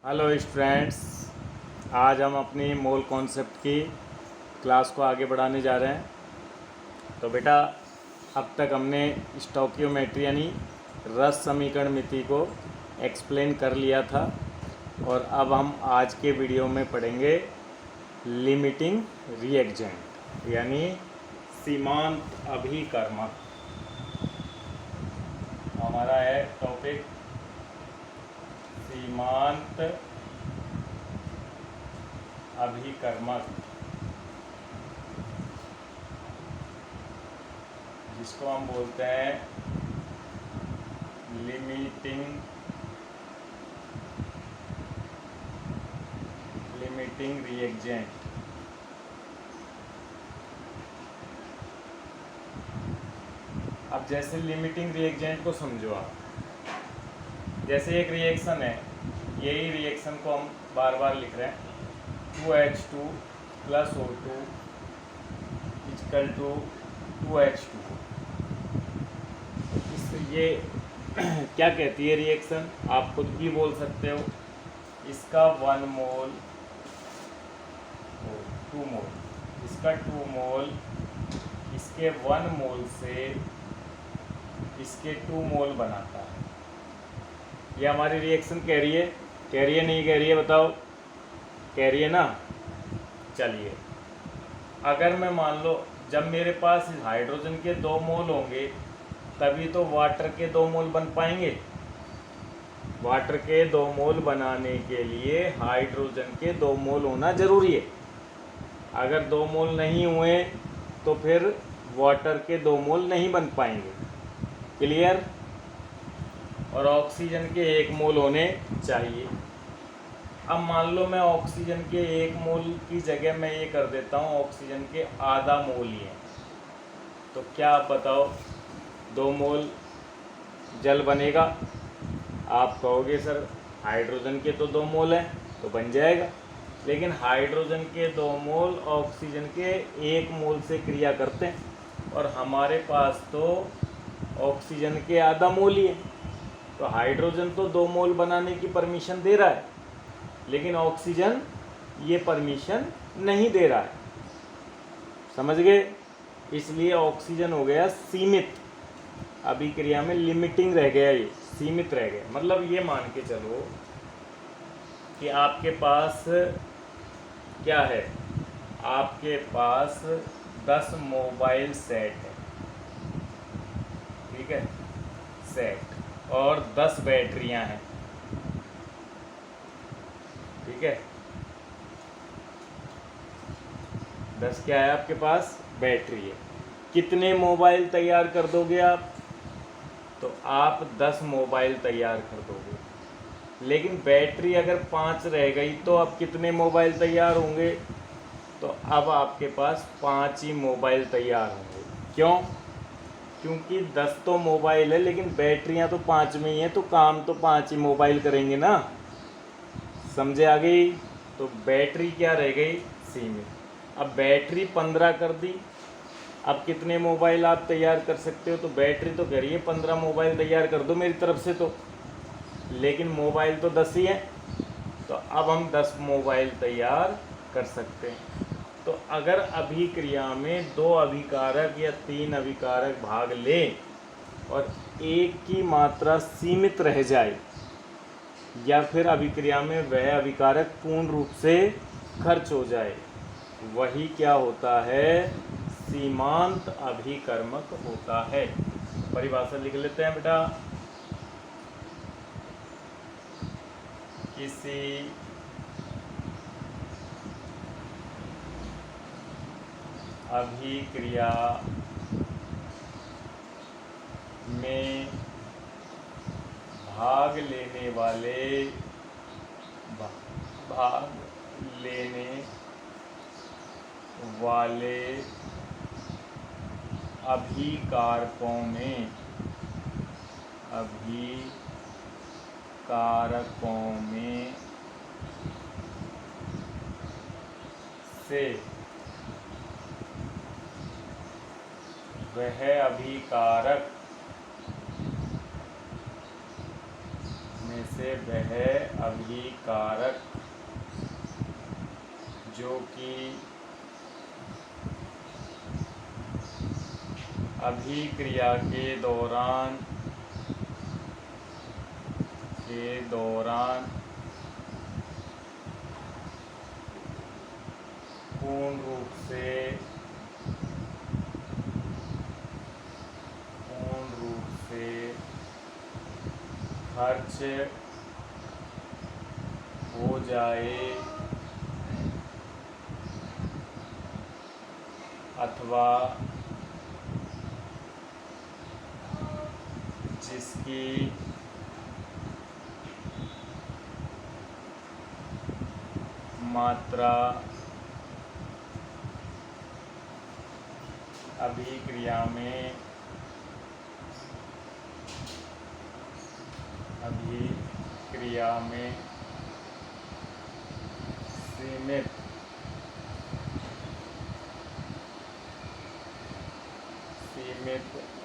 Hello students, आज हम अपनी मोल कॉन्सेप्ट की क्लास को आगे बढ़ाने जा रहे हैं। तो बेटा, अब तक हमने स्टोकियोमेट्री यानी रस समीकरण मिति को एक्सप्लेन कर लिया था और अब हम आज के वीडियो में पढ़ेंगे लिमिटिंग रिएक्जेंट यानी सीमांत अभिकर्मक। हमारा है टॉपिक सीमांत अभिकर्मक, जिसको हम बोलते हैं लिमिटिंग रिएक्जेंट। अब जैसे लिमिटिंग रिएक्जेंट को समझो आप, जैसे एक रिएक्शन है, यही रिएक्शन को हम बार बार लिख रहे हैं 2H2 + O2 = 2H2। ये क्या कहती है रिएक्शन, आप खुद भी बोल सकते हो। इसका 1 मोल 2 मोल, इसका 2 मोल इसके 1 मोल से इसके 2 मोल बनाता है। ये हमारी रिएक्शन कह रही है नहीं कह रही है, बताओ? कह रही है ना। चलिए, अगर मैं मान लो जब मेरे पास हाइड्रोजन के 2 मोल होंगे तभी तो वाटर के 2 मोल बन पाएंगे। वाटर के 2 मोल बनाने के लिए हाइड्रोजन के 2 मोल होना ज़रूरी है। अगर 2 मोल नहीं हुए तो फिर वाटर के 2 मोल नहीं बन पाएंगे। क्लियर? और ऑक्सीजन के 1 मोल होने चाहिए। अब मान लो मैं ऑक्सीजन के 1 मोल की जगह मैं ये कर देता हूँ ऑक्सीजन के आधा मोल ही है, तो क्या आप बताओ 2 मोल जल बनेगा? आप कहोगे सर हाइड्रोजन के तो 2 मोल हैं तो बन जाएगा, लेकिन हाइड्रोजन के 2 मोल ऑक्सीजन के 1 मोल से क्रिया करते हैं और हमारे पास तो ऑक्सीजन के आधा मोल ही है। तो हाइड्रोजन तो 2 मोल बनाने की परमिशन दे रहा है, लेकिन ऑक्सीजन ये परमिशन नहीं दे रहा है। समझ गए? इसलिए ऑक्सीजन हो गया सीमित अभिक्रिया में, लिमिटिंग रह गया, ये सीमित रह गया। मतलब ये मान के चलो कि आपके पास क्या है, आपके पास 10 मोबाइल सेट है, ठीक है, सेट, और 10 बैटरियां हैं, ठीक है। 10 क्या है आपके पास? बैटरी है। कितने मोबाइल तैयार कर दोगे आप? तो आप 10 मोबाइल तैयार कर दोगे, लेकिन बैटरी अगर 5 रह गई तो अब कितने मोबाइल तैयार होंगे? तो अब आपके पास 5 ही मोबाइल तैयार होंगे। क्यों? क्योंकि 10 तो मोबाइल है लेकिन बैटरियां तो 5 में ही हैं, तो काम तो 5 ही मोबाइल करेंगे ना। समझे? आ गई? तो बैटरी क्या रह गई? सीमित। अब बैटरी 15 कर दी, अब कितने मोबाइल आप तैयार कर सकते हो? तो बैटरी तो कह रही है 15 मोबाइल तैयार कर दो मेरी तरफ से, तो लेकिन मोबाइल तो 10 ही है, तो अब हम 10 मोबाइल तैयार कर सकते हैं। तो अगर अभिक्रिया में 2 अभिकारक या 3 अभिकारक भाग लें और एक की मात्रा सीमित रह जाए, या फिर अभिक्रिया में वह अभिकारक पूर्ण रूप से खर्च हो जाए, वही क्या होता है? सीमांत अभिकर्मक होता है। परिभाषा लिख लेते हैं बेटा। किसी अभिक्रिया में भाग लेने वाले अभिकारकों में से वह अभिकारक में से वह अभिकारक जो कि अभिक्रिया के दौरान पूर्ण रूप से खर्च हो जाए अथवा जिसकी मात्रा अभिक्रिया में सीमित